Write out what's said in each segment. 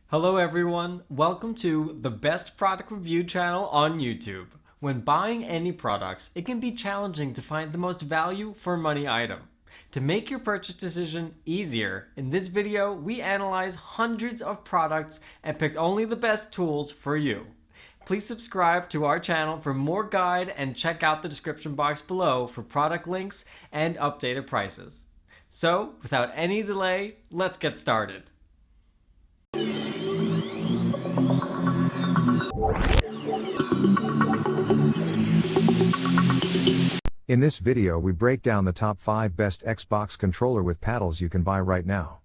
Hello everyone, welcome to the best product review channel on YouTube. When buying any products, it can be challenging to find the most value for money item. To make your purchase decision easier, in this video we analyze hundreds of products and picked only the best tools for you. Please subscribe to our channel for more guide and check out the description box below for product links and updated prices. So, without any delay, let's get started. In this video we break down the top 5 best Xbox controller with paddles you can buy right now.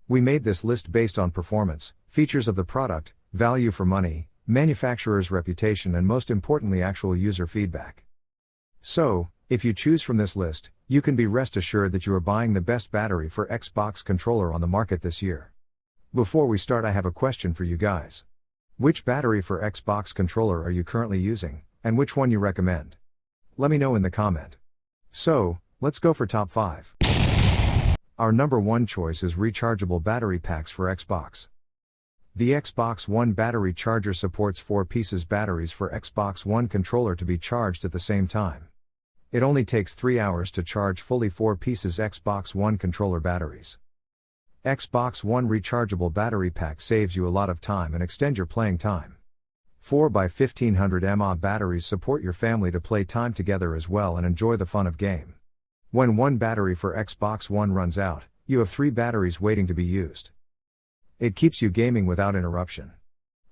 We made this list based on performance, features of the product, value for money, manufacturer's reputation and most importantly actual user feedback. So, if you choose from this list, you can be rest assured that you are buying the best battery for Xbox controller on the market this year. Before we start, I have a question for you guys. Which battery for Xbox controller are you currently using, and which one you recommend? Let me know in the comment. So, let's go for top 5. Our number 1 choice is rechargeable battery packs for Xbox. The Xbox One battery charger supports 4 pieces batteries for Xbox One controller to be charged at the same time. It only takes 3 hours to charge fully 4 pieces Xbox One controller batteries. Xbox One rechargeable battery pack saves you a lot of time and extend your playing time. 4x1500 mAh batteries support your family to play time together as well and enjoy the fun of game. When one battery for Xbox One runs out, you have 3 batteries waiting to be used. It keeps you gaming without interruption.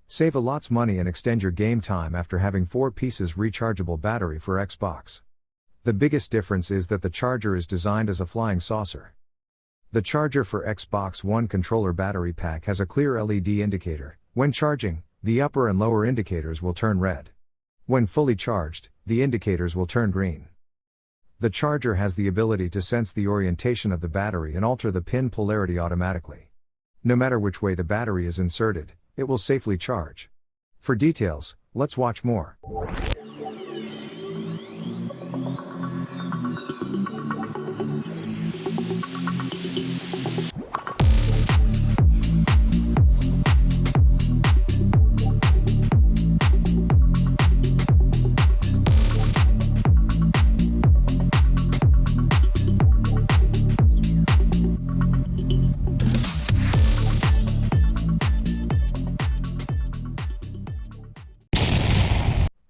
Save a lot's money and extend your game time after having 4 pieces rechargeable battery for Xbox. The biggest difference is that the charger is designed as a flying saucer. The charger for Xbox One controller battery pack has a clear LED indicator. When charging, the upper and lower indicators will turn red. When fully charged, the indicators will turn green. The charger has the ability to sense the orientation of the battery and alter the pin polarity automatically. No matter which way the battery is inserted, it will safely charge. For details, let's watch more.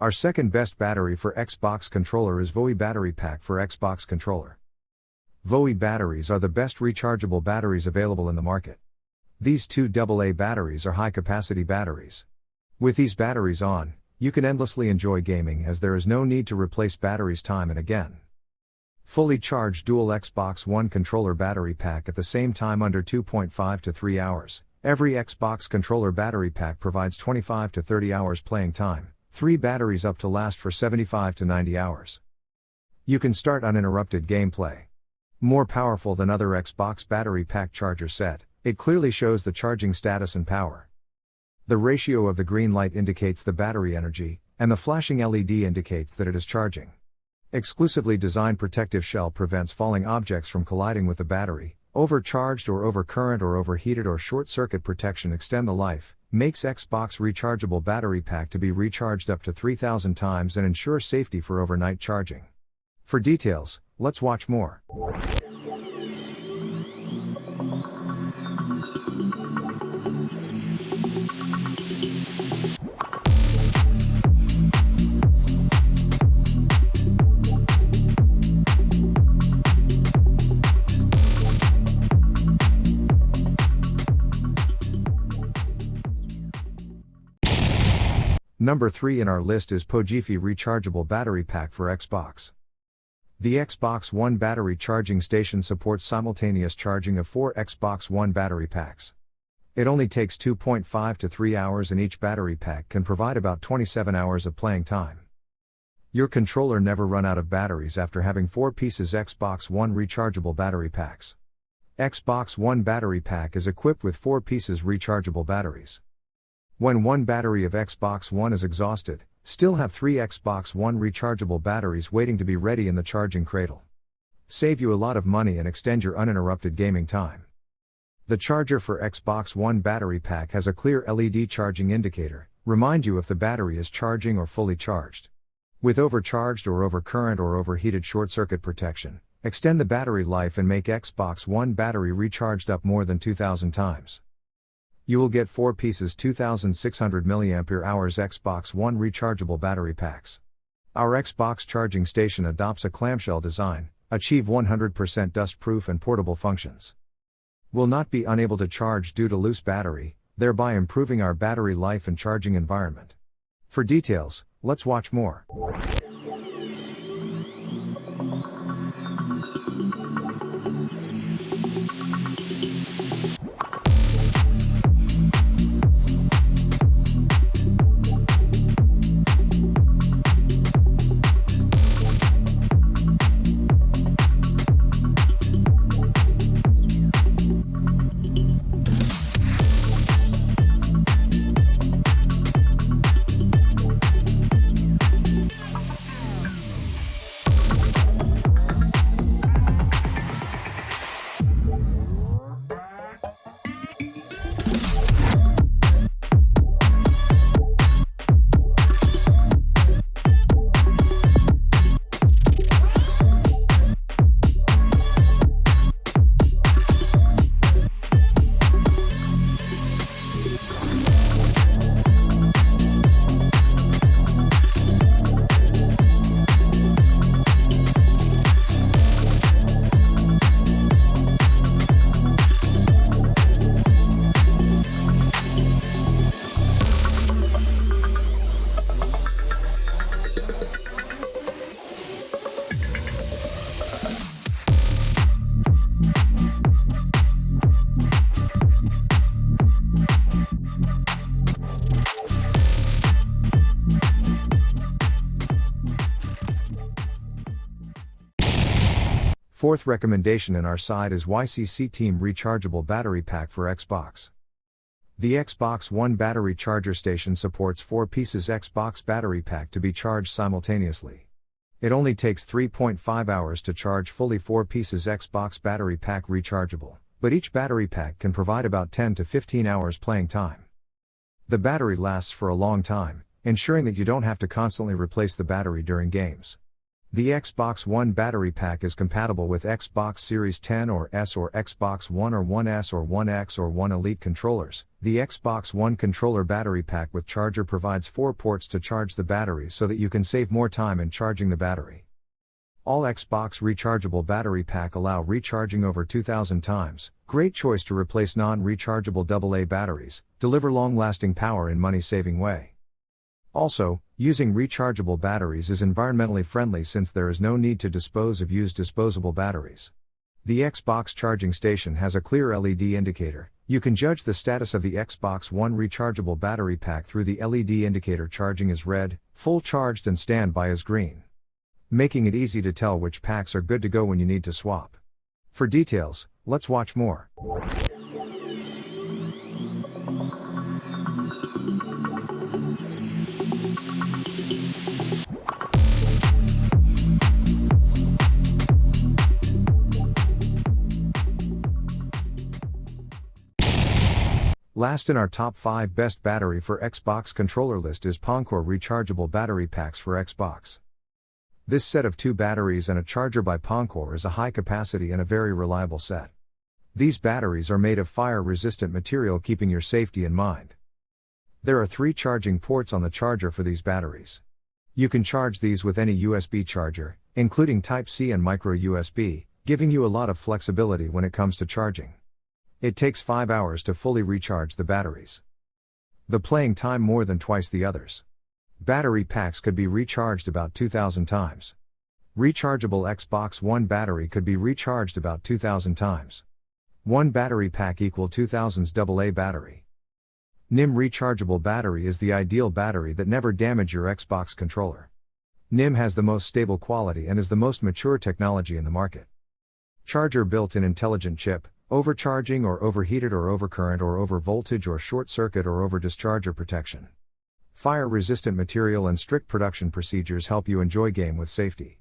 Our second best battery for Xbox controller is VOE battery pack for Xbox controller. VOE batteries are the best rechargeable batteries available in the market. These 2 AA batteries are high capacity batteries. With these batteries on, you can endlessly enjoy gaming as there is no need to replace batteries time and again. Fully charged dual Xbox One controller battery pack at the same time under 2.5 to 3 hours. Every Xbox controller battery pack provides 25 to 30 hours playing time. 3 batteries up to last for 75 to 90 hours. You can start uninterrupted gameplay. More powerful than other Xbox battery pack charger set, it clearly shows the charging status and power. The ratio of the green light indicates the battery energy, and the flashing LED indicates that it is charging. Exclusively designed protective shell prevents falling objects from colliding with the battery. Overcharged or overcurrent or overheated or short circuit protection extend the life. Makes Xbox rechargeable battery pack to be recharged up to 3,000 times and ensure safety for overnight charging. For details, let's watch more. Number 3 in our list is Pojifi rechargeable battery pack for Xbox. The Xbox One battery charging station supports simultaneous charging of 4 Xbox One battery packs. It only takes 2.5 to 3 hours and each battery pack can provide about 27 hours of playing time. Your controller never run out of batteries after having 4 pieces Xbox One rechargeable battery packs. Xbox One battery pack is equipped with 4 pieces rechargeable batteries. When one battery of Xbox One is exhausted, still have 3 Xbox One rechargeable batteries waiting to be ready in the charging cradle. Save you a lot of money and extend your uninterrupted gaming time. The charger for Xbox One battery pack has a clear LED charging indicator, remind you if the battery is charging or fully charged. With overcharged or overcurrent or overheated short circuit protection, extend the battery life and make Xbox One battery recharged up more than 2,000 times. You will get 4 pieces 2,600 mAh Xbox One rechargeable battery packs. Our Xbox charging station adopts a clamshell design, achieve 100% dust-proof and portable functions. Will not be unable to charge due to loose battery, thereby improving our battery life and charging environment. For details, let's watch more. Fourth recommendation in our side is YCC Team Rechargeable Battery Pack for Xbox. The Xbox One battery charger station supports 4 pieces Xbox battery pack to be charged simultaneously. It only takes 3.5 hours to charge fully 4 pieces Xbox battery pack rechargeable, but each battery pack can provide about 10 to 15 hours playing time. The battery lasts for a long time, ensuring that you don't have to constantly replace the battery during games. The Xbox One battery pack is compatible with Xbox Series 10 or S or Xbox One or One S or One X or One Elite controllers. The Xbox One controller battery pack with charger provides 4 ports to charge the battery so that you can save more time in charging the battery. All Xbox rechargeable battery pack allow recharging over 2,000 times, great choice to replace non-rechargeable AA batteries, deliver long-lasting power in money-saving way. Also, using rechargeable batteries is environmentally friendly since there is no need to dispose of used disposable batteries. The Xbox charging station has a clear LED indicator. You can judge the status of the Xbox One rechargeable battery pack through the LED indicator. Charging is red, full charged, and standby is green, making it easy to tell which packs are good to go when you need to swap. For details, let's watch more. Last in our top 5 best battery for Xbox controller list is Poncore rechargeable battery packs for Xbox. This set of 2 batteries and a charger by Poncore is a high capacity and a very reliable set. These batteries are made of fire-resistant material, keeping your safety in mind. There are 3 charging ports on the charger for these batteries. You can charge these with any USB charger, including Type-C and micro USB, giving you a lot of flexibility when it comes to charging. It takes 5 hours to fully recharge the batteries. The playing time more than twice the others. Battery packs could be recharged about 2,000 times. Rechargeable Xbox One battery could be recharged about 2,000 times. 1 battery pack equal 2,000's AA battery. NIM rechargeable battery is the ideal battery that never damage your Xbox controller. NIM has the most stable quality and is the most mature technology in the market. Charger built-in intelligent chip, overcharging or overheated or overcurrent or overvoltage or short circuit or over-discharger protection. Fire-resistant material and strict production procedures help you enjoy game with safety.